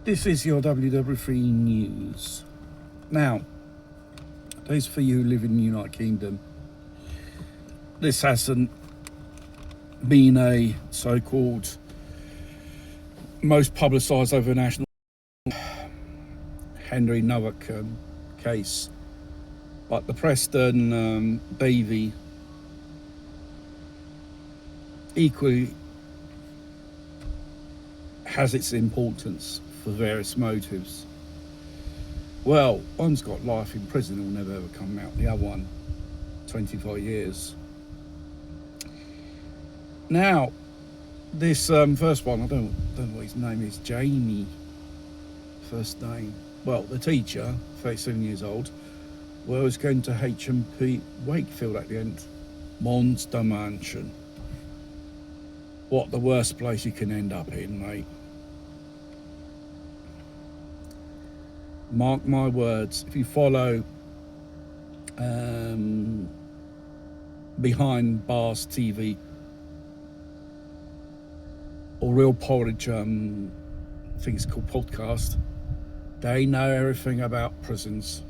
This is your WW3 News. Now, those for you who live in the United Kingdom, this hasn't been a so-called most publicised over national Henry Novick case, but the Preston davey equally has its importance for various motives. Well, one's got life in prison, will never ever come out. The other one, 25 years. Now, this first one, I don't know what his name is, Jamie, first name. Well, the teacher, 37 years old, was going to HMP Wakefield at the end. Monster mansion. What the worst place you can end up in, mate. Mark my words, if you follow Behind Bars TV or Real Porridge, I think it's called podcast, they know everything about prisons,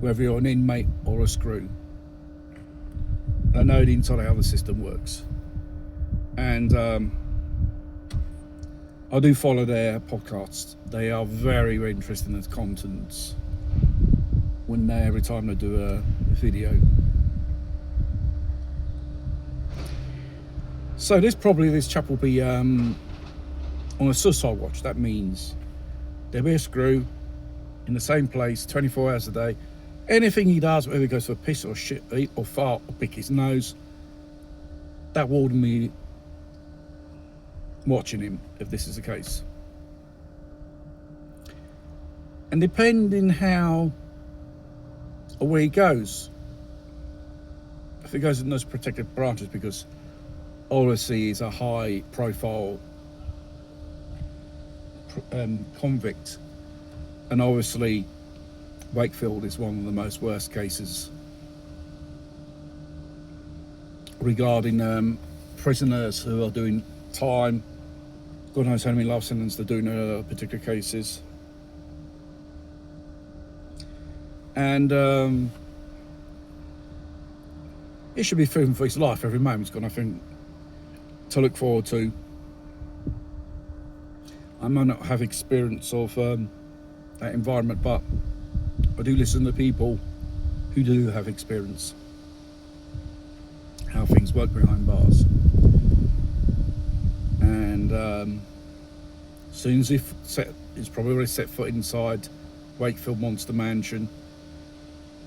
whether you're an inmate or a screw. They know the inside how the system works. And I do follow their podcasts. They are very, very interesting as contents every time they do a video. So this chap will be on a suicide watch. That means there'll be a screw in the same place 24 hours a day. Anything he does, whether he goes for a piss or shit, eat or fart or pick his nose, that warden will be watching him if this is the case. And depending how or where he goes, if he goes in those protected branches, because obviously he's a high profile convict, and obviously Wakefield is one of the most worst cases regarding prisoners who are doing time. God knows how many life sentences they're doing particular cases. And he should be fearing for his life every moment. He's got nothing to look forward to. I might not have experience of that environment, but I do listen to people who do have experience how things work behind bars. And as soon as he's probably already set foot inside Wakefield Monster Mansion,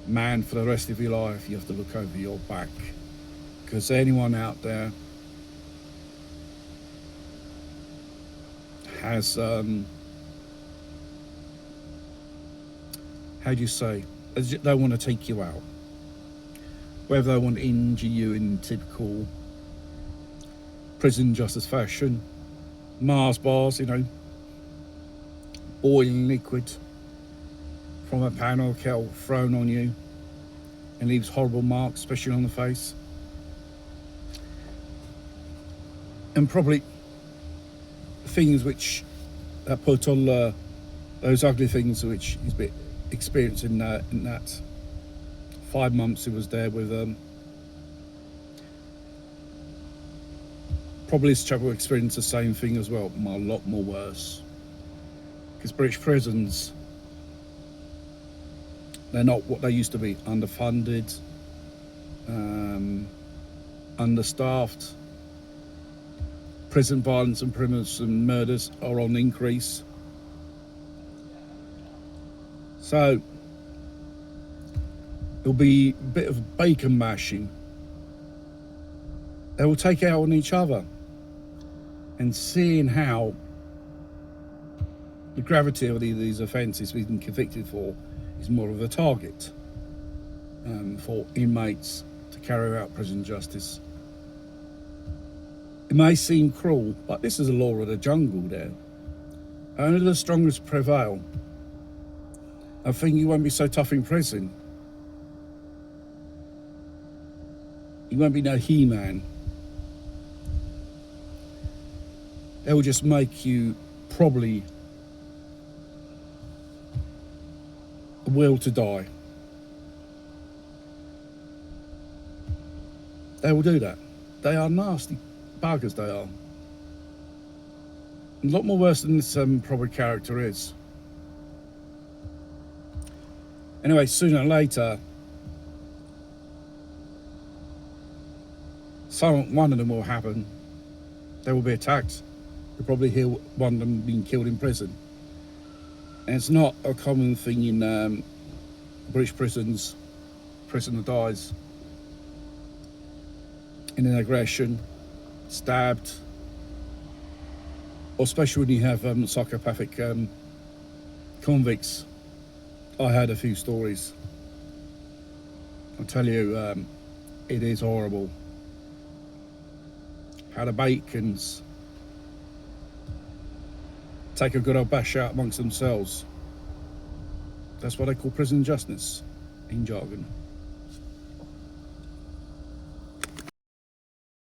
man, for the rest of your life you have to look over your back, because anyone out there has how do you say, they want to take you out, whether they want to injure you in typical prison justice fashion, Mars bars, boiling liquid from a pan or kettle thrown on you and leaves horrible marks, especially on the face. And probably things which put on those ugly things which he's been experiencing in that 5 months he was there with probably this chap will experience the same thing as well, a lot more worse. Because British prisons, they're not what they used to be. Underfunded, understaffed. Prison violence and prison murders are on the increase. So it'll be a bit of bacon mashing. They will take out on each other, and seeing how the gravity of these offences we've been convicted for is more of a target for inmates to carry out prison justice. It may seem cruel, but this is a law of the jungle there. Only the strongest prevail. I think you won't be so tough in prison. You won't be no He-Man. They'll just make you probably a will to die. They will do that. They are nasty buggers, they are. A lot more worse than this probably character is. Anyway, sooner or later, one of them will happen. They will be attacked. You'll probably hear one of them being killed in prison. And it's not a common thing in British prisons. Prisoner dies in an aggression, stabbed, or especially when you have psychopathic convicts. I heard a few stories. I'll tell you, it is horrible how the Bacons take a good old bash out amongst themselves. That's what they call prison justice in jargon.